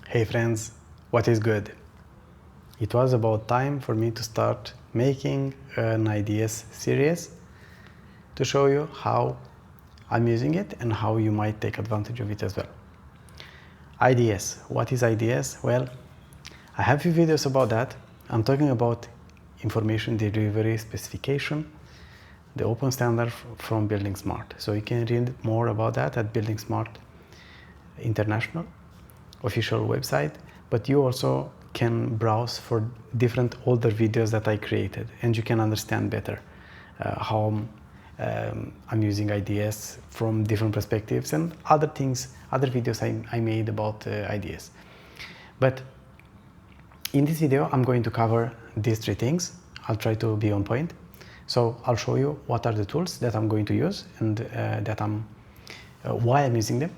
Hey friends, what is good? It was about time for me to start making an IDS series to show you how I'm using it and how you might take advantage of it as well. IDS. What is IDS? Well, I have a few videos about that. I'm talking about information delivery specification, the open standard from Building Smart. So you can read more about that at Building Smart International official website, but you also can browse for different older videos that I created, and you can understand better how I'm using IDS from different perspectives and other things, other videos I made about IDS. But in this video, I'm going to cover these three things. I'll try to be on point. So I'll show you what are the tools that I'm going to use and why I'm using them.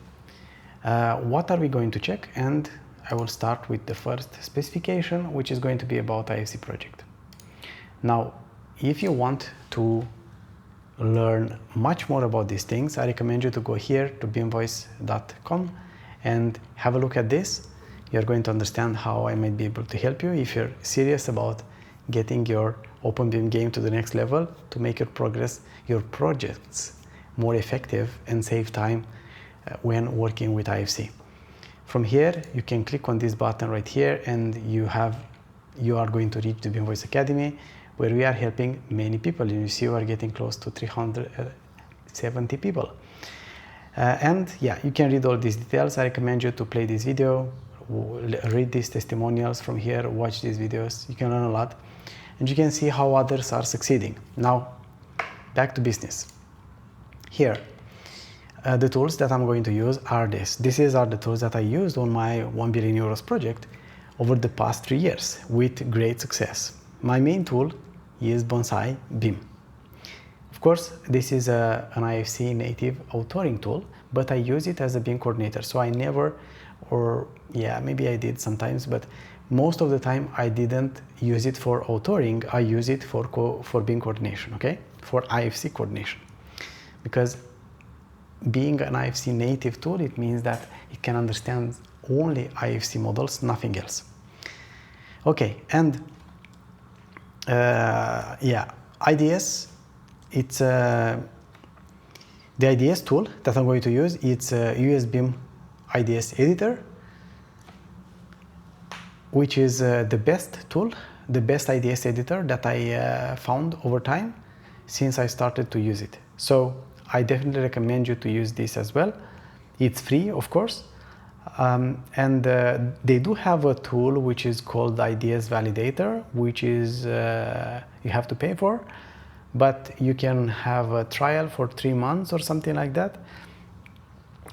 What are we going to check? And I will start with the first specification, which is going to be about IFC project. Now, if you want to learn much more about these things, I recommend you to go here to BIMvoice.com and have a look at this. You're going to understand how I might be able to help you if you're serious about getting your openBIM game to the next level to make your projects more effective and save time when working with IFC. From here, you can click on this button right here, and you are going to reach the BIMvoice Academy, where we are helping many people. You see, we are getting close to 370 people. And yeah, you can read all these details. I recommend you to play this video, read these testimonials from here, watch these videos. You can learn a lot, and you can see how others are succeeding. Now, back to business. Here, the tools that I'm going to use are this. These are the tools that I used on my 1 billion euros project over the past 3 years with great success. My main tool is BonsaiBIM. Of course, this is an IFC native authoring tool, but I use it as a BIM coordinator. So I never, or yeah, maybe I did sometimes, but most of the time I didn't use it for authoring. I use it for BIM coordination, okay? For IFC coordination. Because being an IFC native tool, it means that it can understand only IFC models, nothing else. Okay, and yeah, IDS, it's the IDS tool that I'm going to use. It's a USBIM IDS editor, which is the best tool, the best IDS editor that I found over time since I started to use it. So I definitely recommend you to use this as well. It's free, of course. And they do have a tool which is called IDS Validator, which is you have to pay for, but you can have a trial for 3 months or something like that.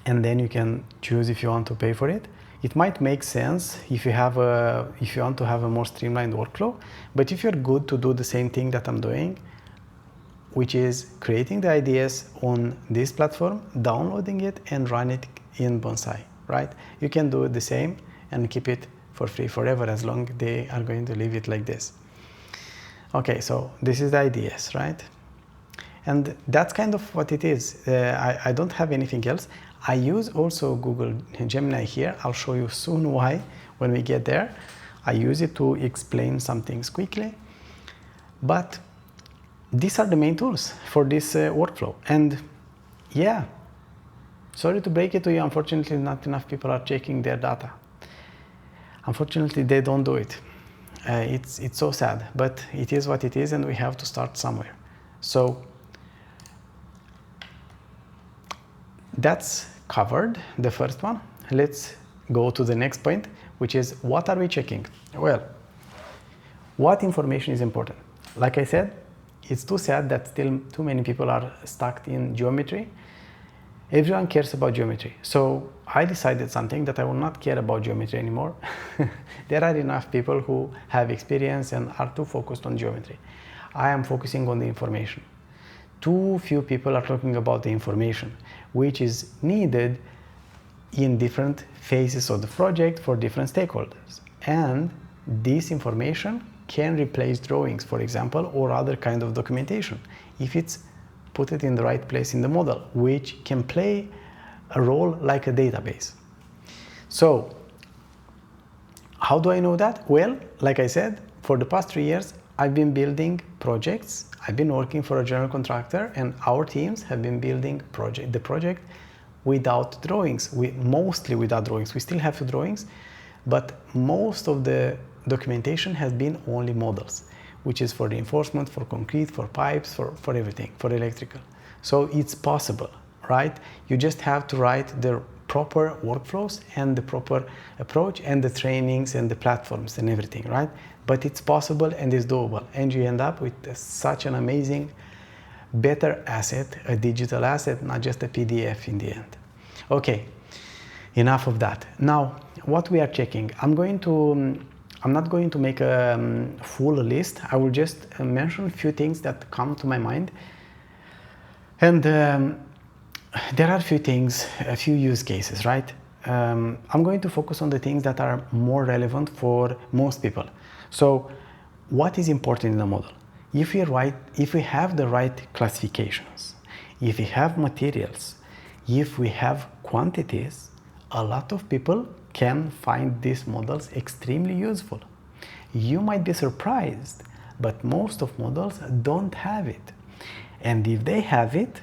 And then you can choose if you want to pay for it. It might make sense if you want to have a more streamlined workflow, but if you're good to do the same thing that I'm doing, which is creating the IDS on this platform, downloading it and run it in Bonsai, right? You can do the same and keep it for free forever as long as they are going to leave it like this. Okay, so this is the IDS, right? And that's kind of what it is. I don't have anything else. I use also Google Gemini here. I'll show you soon why when we get there. I use it to explain some things quickly, but these are the main tools for this workflow. And yeah, sorry to break it to you, unfortunately not enough people are checking their data. Unfortunately, they don't do it. It's so sad, but it is what it is, and we have to start somewhere. So that's covered, the first one. Let's go to the next point, which is what are we checking? Well, what information is important? Like I said, it's too sad that still too many people are stuck in geometry. Everyone cares about geometry. So I decided something that I will not care about geometry anymore. There are enough people who have experience and are too focused on geometry. I am focusing on the information. Too few people are talking about the information, which is needed in different phases of the project for different stakeholders. And this information can replace drawings, for example, or other kind of documentation if it's put it in the right place in the model, which can play a role like a database. So How do I know that? Well, like I said, for the past 3 years, I've been building projects. I've been working for a general contractor, and our teams have been building the project without drawings, mostly without drawings. We still have drawings, but most of the documentation has been only models, which is for reinforcement, for concrete, for pipes, for everything, for electrical. So it's possible, right? You just have to write the proper workflows and the proper approach and the trainings and the platforms and everything, right? But it's possible and it's doable, and you end up with such an amazing, better asset, a digital asset, not just a PDF in the end. Okay, enough of that. Now, what we are checking, I'm not going to make a full list. I will just mention a few things that come to my mind. And there are a few things, a few use cases, right? I'm going to focus on the things that are more relevant for most people. So what is important in a model? If we have the right classifications, if we have materials, if we have quantities, a lot of people can find these models extremely useful. You might be surprised, but most of models don't have it. And if they have it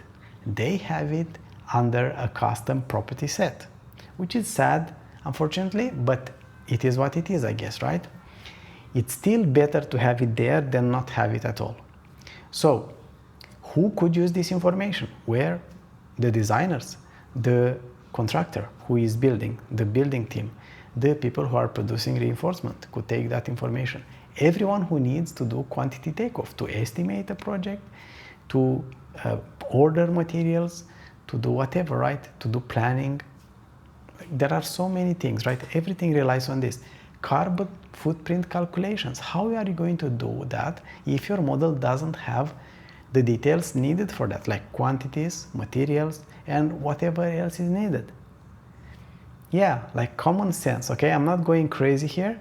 under a custom property set, which is sad, unfortunately, but it is what it is, I guess, right? It's still better to have it there than not have it at all. So, who could use this information? Where? The designers, the contractor who is building, the building team, the people who are producing reinforcement could take that information. Everyone who needs to do quantity takeoff, to estimate a project, to order materials, to do whatever, right? To do planning. There are so many things, right? Everything relies on this. Carbon footprint calculations. How are you going to do that if your model doesn't have the details needed for that, like quantities, materials, and whatever else is needed? Yeah, like common sense, okay? I'm not going crazy here.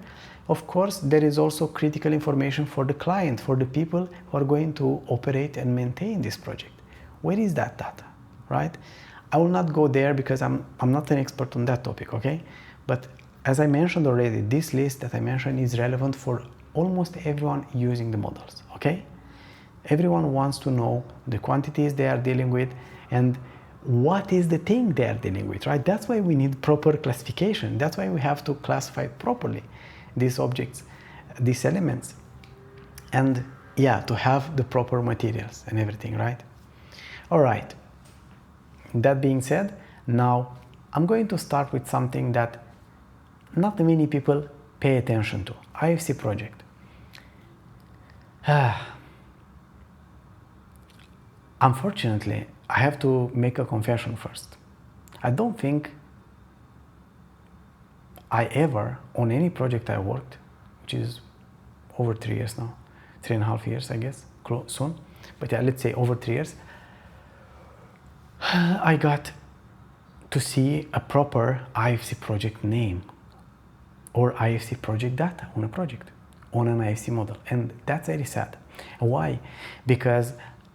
Of course, there is also critical information for the client, for the people who are going to operate and maintain this project. Where is that data, right? I will not go there because I'm not an expert on that topic, okay? But as I mentioned already, this list that I mentioned is relevant for almost everyone using the models, okay? Everyone wants to know the quantities they are dealing with and what is the thing they are dealing with, right? That's why we need proper classification. That's why we have to classify properly these objects, these elements. And yeah, to have the proper materials and everything, right? All right. That being said, now I'm going to start with something that not many people pay attention to. IFC project. Unfortunately, I have to make a confession first. I don't think I ever, on any project I worked, which is over 3 years now, 3.5 years, I guess, soon, but yeah, let's say over 3 years, I got to see a proper IFC project name or IFC project data on a project, on an IFC model. And that's very sad. Why? Because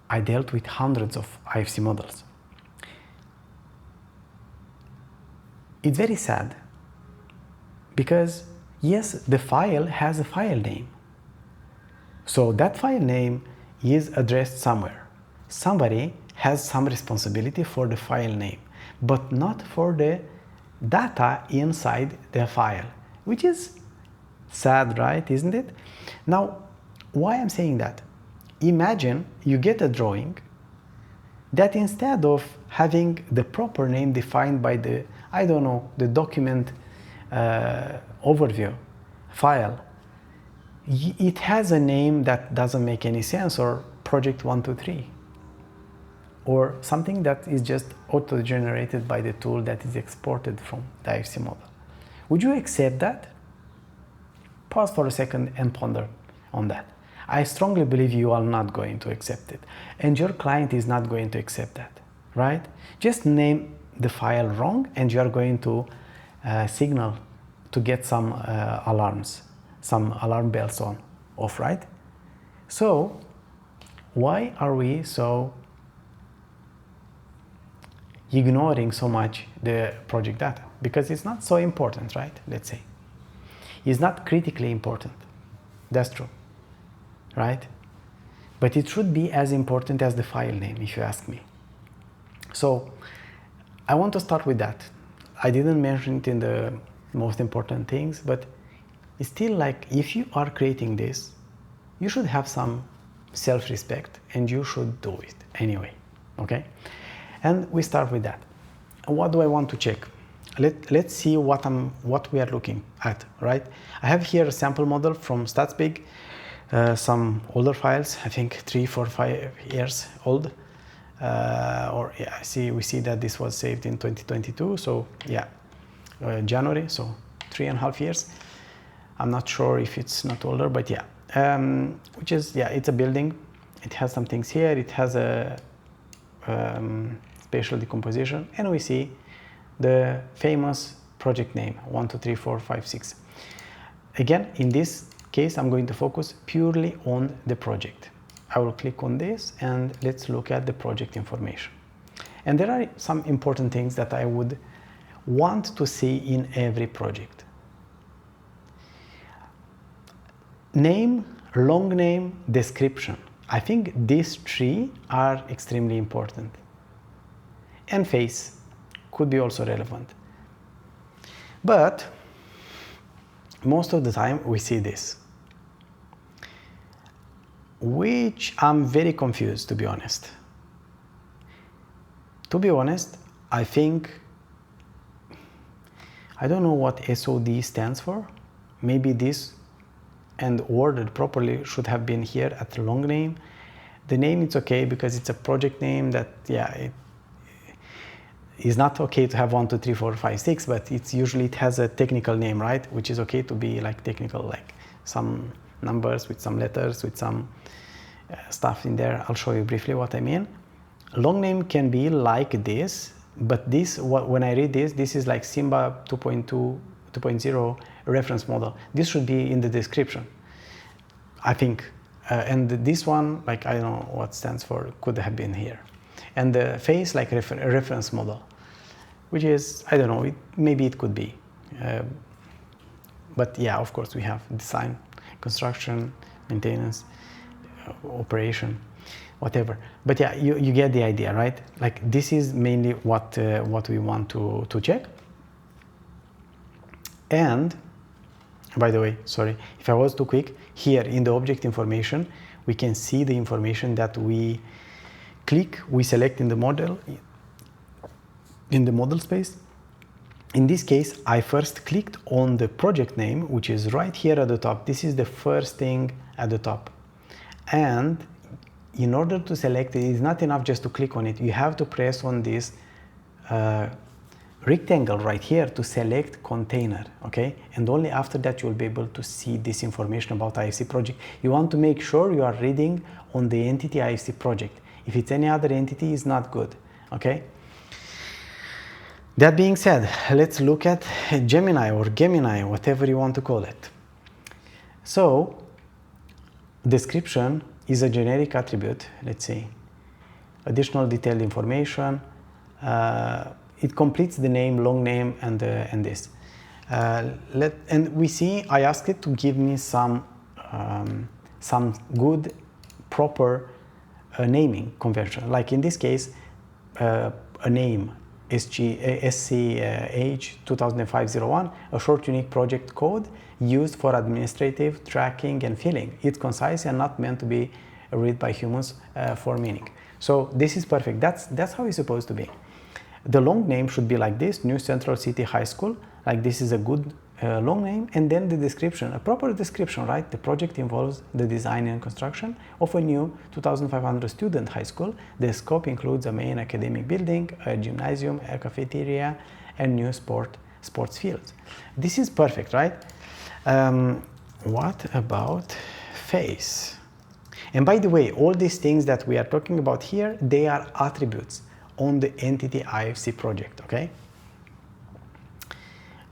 I dealt with hundreds of IFC models. It's very sad because yes, the file has a file name. So that file name is addressed somewhere. Somebody has some responsibility for the file name, but not for the data inside the file, which is sad, right? Isn't it? Now, why I'm saying that? Imagine you get a drawing that instead of having the proper name defined by the, I don't know, the document overview file, it has a name that doesn't make any sense, or project 123, or something that is just auto-generated by the tool that is exported from the IFC model. Would you accept that? Pause for a second and ponder on that. I strongly believe you are not going to accept it, and your client is not going to accept that, right? Just name the file wrong and you are going to signal to get some alarms, some alarm bells off, right? So why are we so ignoring so much the project data? Because it's not so important, right? Let's say. is not critically important. That's true, right? But it should be as important as the file name, if you ask me. So I want to start with that. I didn't mention it in the most important things, but it's still like, if you are creating this, you should have some self-respect and you should do it anyway, okay? And we start with that. What do I want to check? Let's see what we are looking at, right? I have here a sample model from StatsBig, some older files, I think 3, 4, 5 years old. We see that this was saved in 2022, so yeah, January, so 3.5 years. I'm not sure if it's not older, but yeah, which is, yeah, it's a building. It has some things here. It has a spatial decomposition, and we see the famous project name 1, 2, 3, 4, 5, 6. Again, in this case, I'm going to focus purely on the project. I will click on this and let's look at the project information. And there are some important things that I would want to see in every project. Name, long name, description. I think these 3 are extremely important. And face could be also relevant. But most of the time we see this, which I'm very confused, to be honest. To be honest, I think, I don't know what SOD stands for. Maybe this and ordered properly should have been here at the long name. The name, it's okay because it's a project name that, yeah, it is not okay to have 1, 2, 3, 4, 5, 6, but it's usually, it has a technical name, right? Which is okay to be like technical, like some numbers with some letters, with some stuff in there. I'll show you briefly what I mean. Long name can be like this, but this, when I read this, this is like Simba 2.0 reference model. This should be in the description, I think. And this one, like, I don't know what stands for, could have been here. And the face, like reference model, which is, I don't know, maybe it could be. But yeah, of course, we have design, construction, maintenance, operation, whatever. But yeah, you get the idea, right? Like, this is mainly what we want to check. And by the way, sorry, if I was too quick, here in the object information, we can see the information that we select in the model space. In this case, I first clicked on the project name, which is right here at the top. This is the first thing at the top. And in order to select it, it's not enough just to click on it. You have to press on this rectangle right here to select container, okay? And only after that you will be able to see this information about IFC project. You want to make sure you are reading on the entity IFC project. If it's any other entity, it's not good, okay? That being said, let's look at Gemini or Gemini, whatever you want to call it. So, description is a generic attribute, let's see. Additional detailed information. It completes the name, long name, and this. And we see, I asked it to give me some good, proper naming convention. Like in this case, a name, SCH 2005-01, a short unique project code used for administrative tracking and filling. It's concise and not meant to be read by humans for meaning. So this is perfect. That's how it's supposed to be. The long name should be like this, New Central City High School. Like, this is a good long name. And then the description, a proper description, right? The project involves the design and construction of a new 2,500 student high school. The scope includes a main academic building, a gymnasium, a cafeteria, and new sports fields. This is perfect, right? What about face? And by the way, all these things that we are talking about here, they are attributes on the entity IFC project, okay?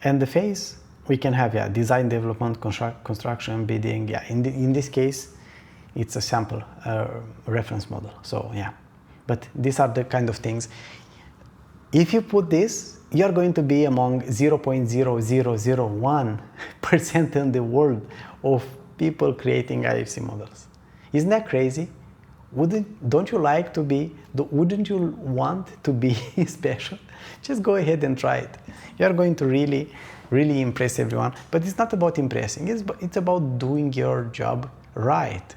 And the phase, we can have, yeah, design, development, construction, bidding, yeah. In this case, it's a sample reference model, so yeah. But these are the kind of things. If you put this, you're going to be among 0.0001% in the world of people creating IFC models. Isn't that crazy? Don't you like to be, wouldn't you want to be special? Just go ahead and try it. You're going to really impress everyone. But it's not about impressing, it's about doing your job right,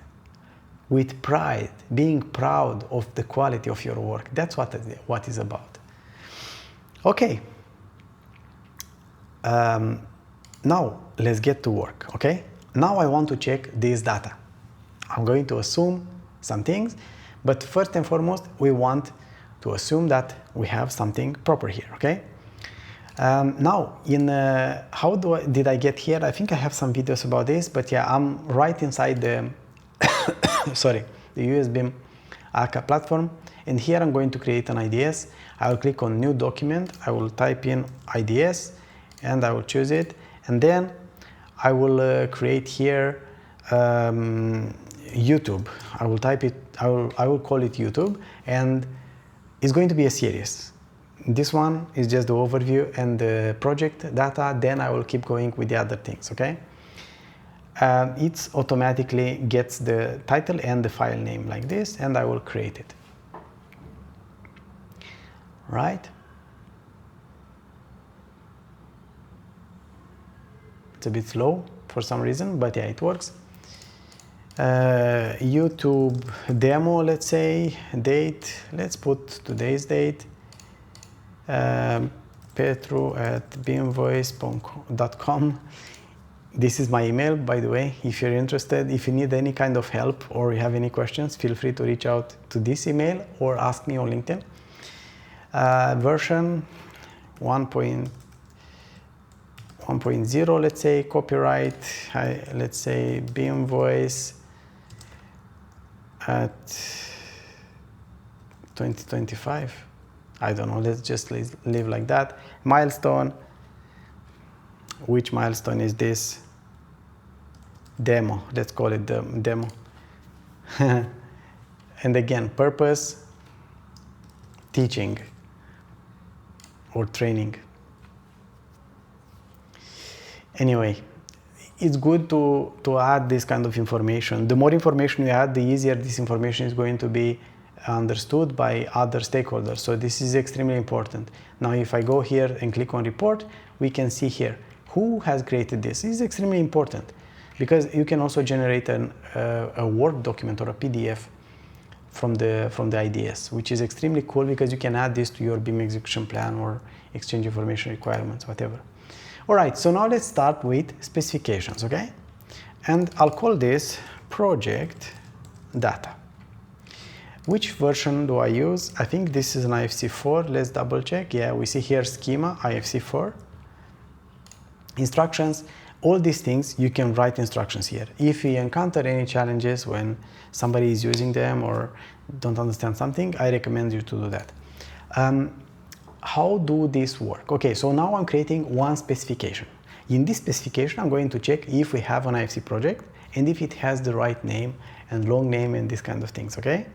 with pride, being proud of the quality of your work. That's what it's about. Okay. Now let's get to work, okay? Now I want to check this data. I'm going to assume some things, but first and foremost, we want to assume that we have something proper here, okay? Now, how did I get here? I think I have some videos about this, but yeah, I'm right inside the, the USBIM ARCA platform, and here I'm going to create an IDS. I will click on New Document, I will type in IDS, and I will choose it, and then I will create here YouTube. I will type it, I will call it YouTube, and it's going to be a series. This one is just the overview and the project data, then I will keep going with the other things, okay? It automatically gets the title and the file name like this, and I will create it. Right? It's a bit slow for some reason, but yeah, it works. YouTube demo, let's say, date, let's put today's date, Petru at BIMvoice.com. This is my email, by the way. If you're interested, if you need any kind of help or you have any questions, feel free to reach out to this email or ask me on LinkedIn. Version 1.0, let's say, copyright, let's say BIMvoice at 2025. I don't know, let's just leave like that. Milestone, which milestone is this? Demo, let's call it the demo. And again, purpose, teaching or training. Anyway, it's good to add this kind of information. The more information you add, the easier this information is going to be understood by other stakeholders. So this is extremely important. Now, if I go here and click on report, we can see here who has created this. This is extremely important because you can also generate a Word document or a PDF from the IDS, which is extremely cool because you can add this to your BIM execution plan or exchange information requirements, whatever. All right, so now let's start with specifications, okay? And I'll call this project data. Which version do I use? I think this is an IFC 4. Let's double check. Yeah, we see here schema, IFC 4. Instructions, all these things, you can write instructions here. If you encounter any challenges when somebody is using them or don't understand something, I recommend you to do that. How do this work? Okay, so now I'm creating one specification. In this specification, I'm going to check if we have an IFC project and if it has the right name and long name and these kind of things, okay?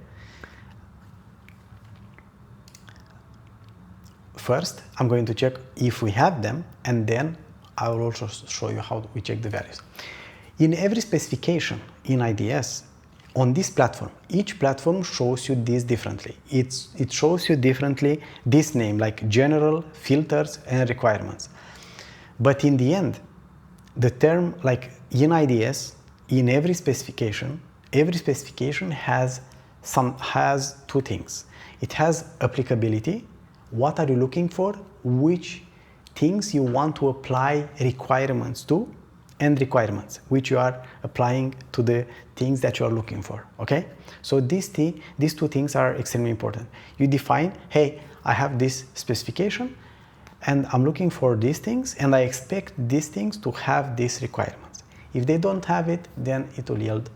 First, I'm going to check if we have them, and then I will also show you how we check the values. In every specification in IDS, on this platform, each platform shows you this differently. It shows you differently this name, like general, filters, and requirements. But in the end, the term, like in IDS, in every specification has two things. It has applicability. What are you looking for? Which things you want to apply requirements to, and requirements which you are applying to the things that you are looking for, okay? So these two things are extremely important. You define, hey, I have this specification and I'm looking for these things and I expect these things to have these requirements. If they don't have it, then it will yield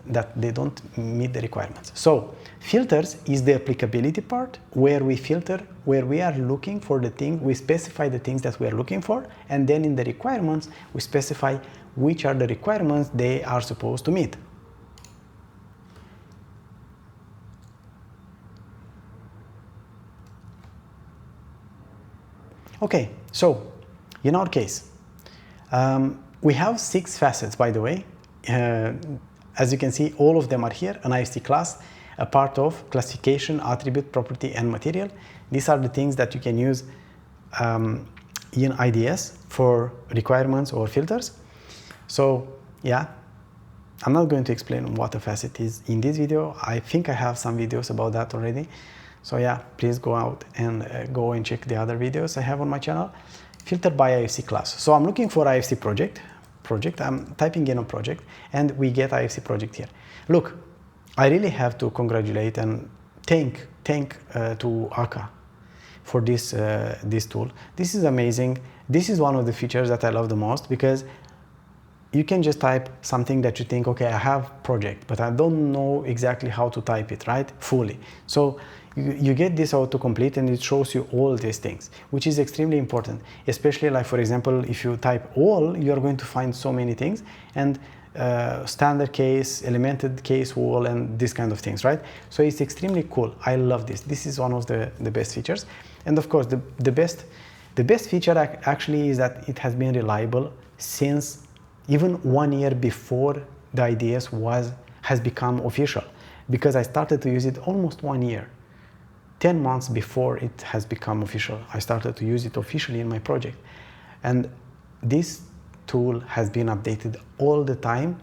that they don't meet the requirements. So filters is the applicability part where we filter, where we are looking for the thing, we specify the things that we are looking for, and then in the requirements, we specify which are the requirements they are supposed to meet. Okay, so in our case, we have 6 facets, by the way. As you can see, all of them are here, an IFC class, a part of classification, attribute, property, and material. These are the things that you can use in IDS for requirements or filters. So yeah, I'm not going to explain what a facet is in this video. I think I have some videos about that already. So yeah, please go out and go and check the other videos I have on my channel. Filter by IFC class. So I'm looking for IFC project. I'm typing in a project and we get IFC project here. Look, I really have to congratulate and thank to Aka for this tool. This is amazing. This is one of the features that I love the most, because you can just type something that you think, okay, I have project, but I don't know exactly how to type it, right? Fully. So you get this autocomplete and it shows you all these things, which is extremely important, especially like, for example, if you type all, you're going to find so many things, and standard case, elemented case wall, and this kind of things, right? So it's extremely cool. I love this. This is one of the best features. And of course, the best feature actually is that it has been reliable since even 1 year before the IDS has become official, because I started to use it almost 1 year. 10 months before it has become official, I started to use it officially in my project. And this tool has been updated all the time,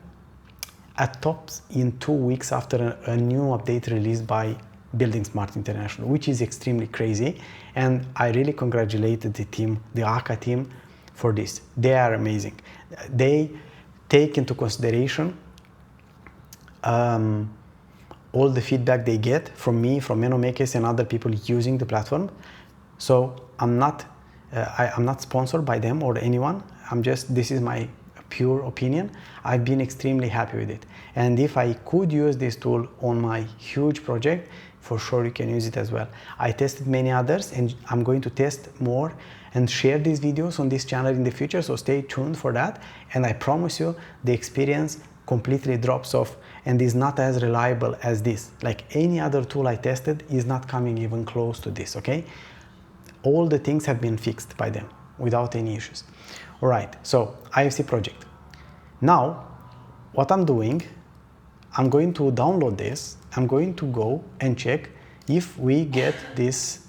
at tops in 2 weeks after a new update released by Building Smart International, which is extremely crazy. And I really congratulated the team, the Aka team, for this. They are amazing. They take into consideration all the feedback they get from me, from MenoMakers and other people using the platform. So I'm not sponsored by them or anyone. This is my pure opinion. I've been extremely happy with it. And if I could use this tool on my huge project, for sure you can use it as well. I tested many others and I'm going to test more and share these videos on this channel in the future, so stay tuned for that. And I promise you, the experience completely drops off and is not as reliable as this. Like any other tool I tested is not coming even close to this, okay? All the things have been fixed by them without any issues. All right, so IFC project. Now, what I'm doing, I'm going to download this. I'm going to go and check if we get this,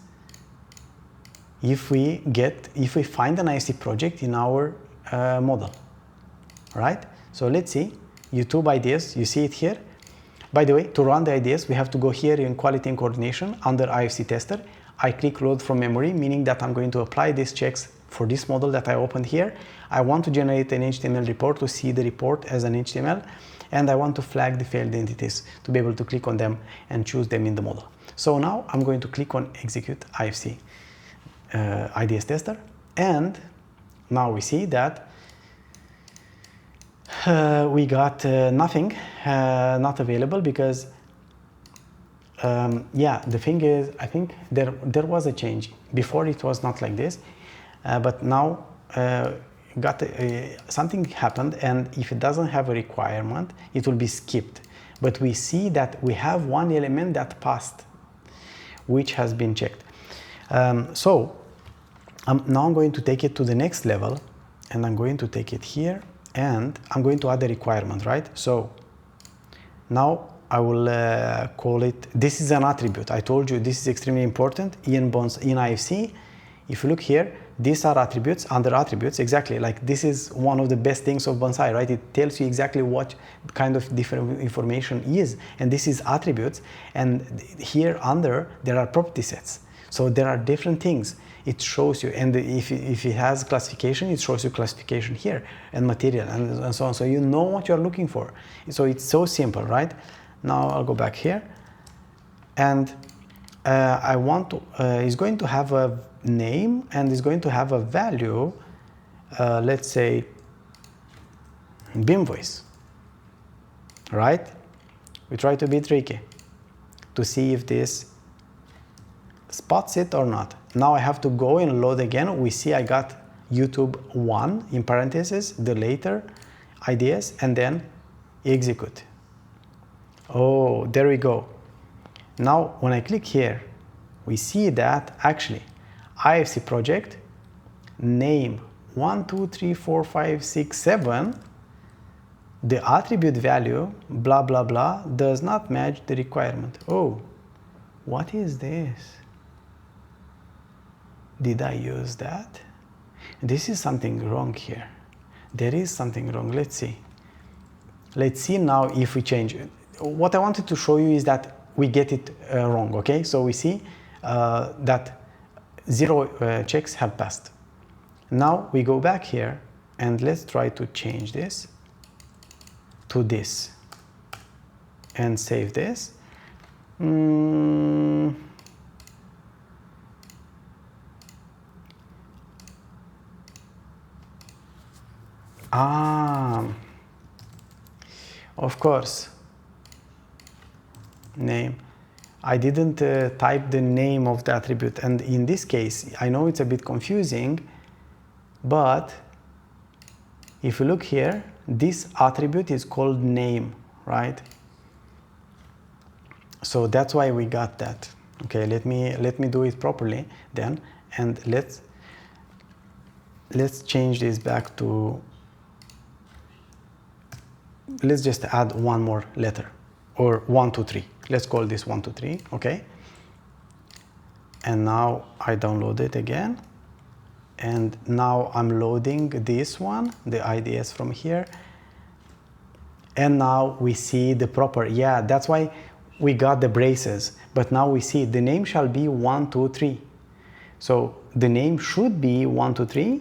if we find an IFC project in our model, right? So let's see, YouTube IDS, you see it here. By the way, to run the IDS, we have to go here in quality and coordination under IFC tester. I click load from memory, meaning that I'm going to apply these checks for this model that I opened here. I want to generate an HTML report to see the report as an HTML, and I want to flag the failed entities to be able to click on them and choose them in the model. So now I'm going to click on execute IFC IDS tester, and now we see that we got nothing, not available, because yeah, the thing is, I think there was a change. Before it was not like this, but now something happened, and if it doesn't have a requirement, it will be skipped. But we see that we have one element that passed, which has been checked. So now I'm going to take it to the next level, and I'm going to take it here, and I'm going to add a requirement, right? So now I will call it, this is an attribute. I told you this is extremely important in IFC. If you look here, these are attributes, under attributes, exactly, like this is one of the best things of Bonsai, right? It tells you exactly what kind of different information is, and this is attributes, and here under there are property sets. So there are different things. It shows you, and if it has classification, it shows you classification here, and material, and so on. So you know what you're looking for. So it's so simple, right? Now I'll go back here, and I want to, it's going to have a name and is going to have a value, let's say BIMvoice, right? We try to be tricky to see if this spots it or not. Now I have to go and load again. We see I got YouTube 1 in parentheses, the later IDS, and then execute. Oh, there we go. Now when I click here, we see that actually IFC project name 1, 2, 3, 4, 5, 6, 7, the attribute value blah blah blah does not match the requirement. Oh, what is this? Did I use that? This is something wrong here. There is something wrong. Let's see. Let's see now if we change it. What I wanted to show you is that we get it wrong, okay? So we see that 0 checks have passed. Now we go back here and let's try to change this to this and save this. Of course, name. I didn't type the name of the attribute, and in this case, I know it's a bit confusing, but if you look here, this attribute is called name, right? So that's why we got that. Okay, let me do it properly then, and let's change this back to, let's just add one more letter, or 1, 2, 3. Let's call this 1, 2, 3, okay? And now I download it again. And now I'm loading this one, the IDS from here. And now we see the proper, yeah, that's why we got the braces. But now we see the name shall be 1, 2, 3. So the name should be 1, 2, 3.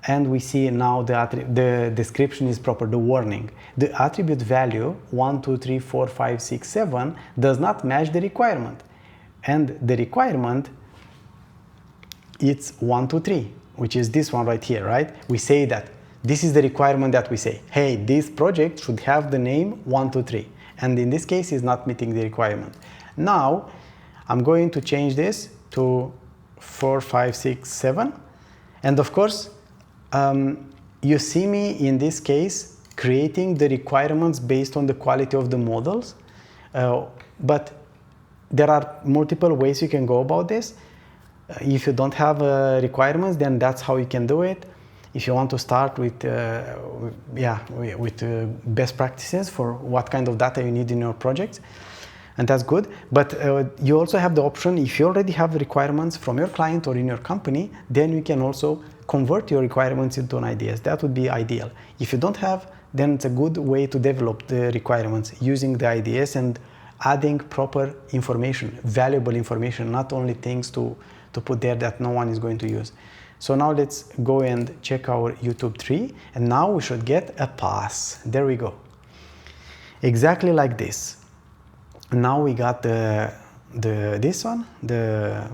And we see now the description is proper, the warning. The attribute value 1, 2, 3, 4, 5, 6, 7 does not match the requirement. And the requirement, it's 1, 2, 3, which is this one right here, right? We say that this is the requirement that we say, hey, this project should have the name 1, 2, 3. And in this case, it's not meeting the requirement. Now, I'm going to change this to 4, 5, 6, 7. And of course, you see me in this case creating the requirements based on the quality of the models, but there are multiple ways you can go about this. If you don't have requirements, then that's how you can do it. If you want to start with best practices for what kind of data you need in your project, and that's good. But you also have the option, if you already have requirements from your client or in your company, then you can also convert your requirements into an IDS. That would be ideal. If you don't have, then it's a good way to develop the requirements using the IDS and adding proper information, valuable information, not only things to put there that no one is going to use. So now let's go and check our YouTube tree, and now we should get a pass. There we go. Exactly like this. Now we got this one, the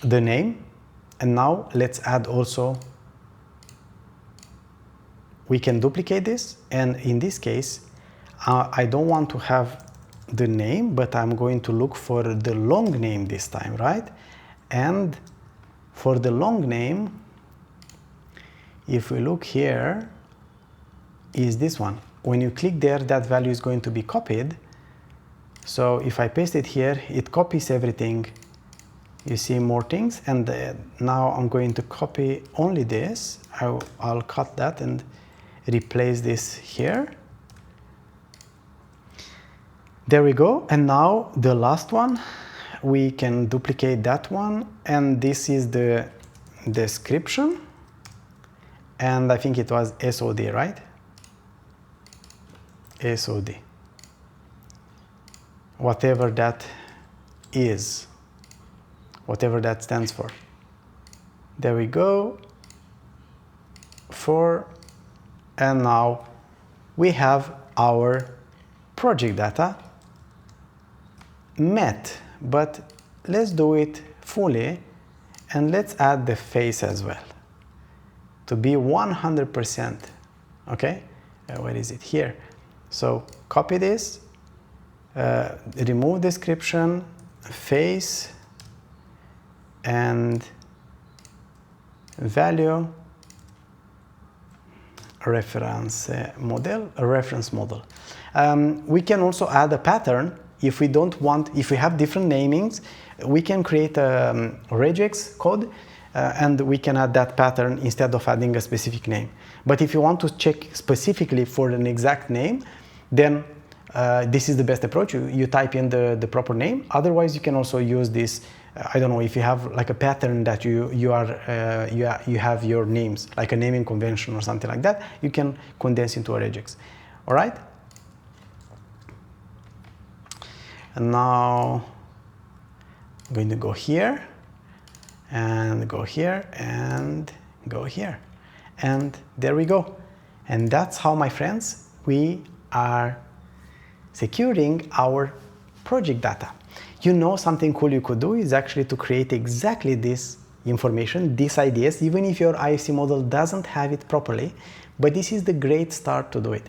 name, and now let's add also, we can duplicate this, and in this case, I don't want to have the name, but I'm going to look for the long name this time, right? And for the long name, if we look here, is this one. When you click there, that value is going to be copied. So if I paste it here, it copies everything. You see more things, and now I'm going to copy only this. I'll cut that and replace this here. There we go. And now the last one, we can duplicate that one, and this is the description, and I think it was SOD, right? SOD, whatever that is, whatever that stands for. There we go. And now we have our project data met, but let's do it fully, and let's add the face as well to be 100%. Okay, where is it? Here. So copy this, remove description, face, and value, reference model. We can also add a pattern. If we have different namings, we can create a regex code and we can add that pattern instead of adding a specific name. But if you want to check specifically for an exact name, then this is the best approach. You type in the proper name. Otherwise, you can also use this. I don't know, if you have like a pattern that you have your names, like a naming convention or something like that, you can condense into a regex. All right. And now I'm going to go here and go here and go here, and there we go. And that's how, my friends, we are securing our project data. You know, something cool you could do is actually to create exactly this information, this IDS, even if your IFC model doesn't have it properly, but this is the great start to do it.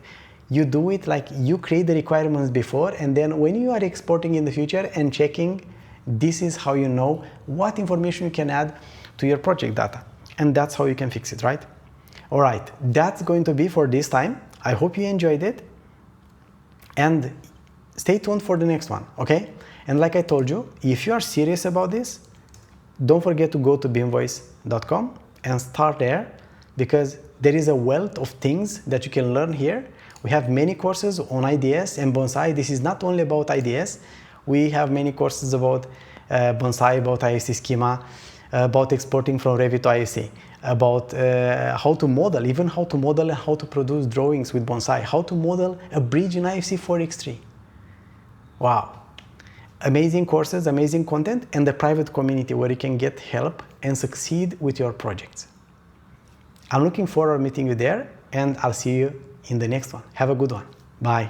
You do it like you create the requirements before, and then when you are exporting in the future and checking, this is how you know what information you can add to your project data. And that's how you can fix it, right? All right, that's going to be for this time. I hope you enjoyed it. And stay tuned for the next one, okay? And like I told you, if you are serious about this, don't forget to go to BIMvoice.com and start there, because there is a wealth of things that you can learn here. We have many courses on IDS and Bonsai. This is not only about IDS. We have many courses about Bonsai, about IFC schema, about exporting from Revit to IFC, about how to model, even how to model and how to produce drawings with Bonsai, how to model a bridge in IFC 4x3. Wow. Amazing courses, amazing content, and the private community where you can get help and succeed with your projects. I'm looking forward to meeting you there, and I'll see you in the next one. Have a good one. Bye.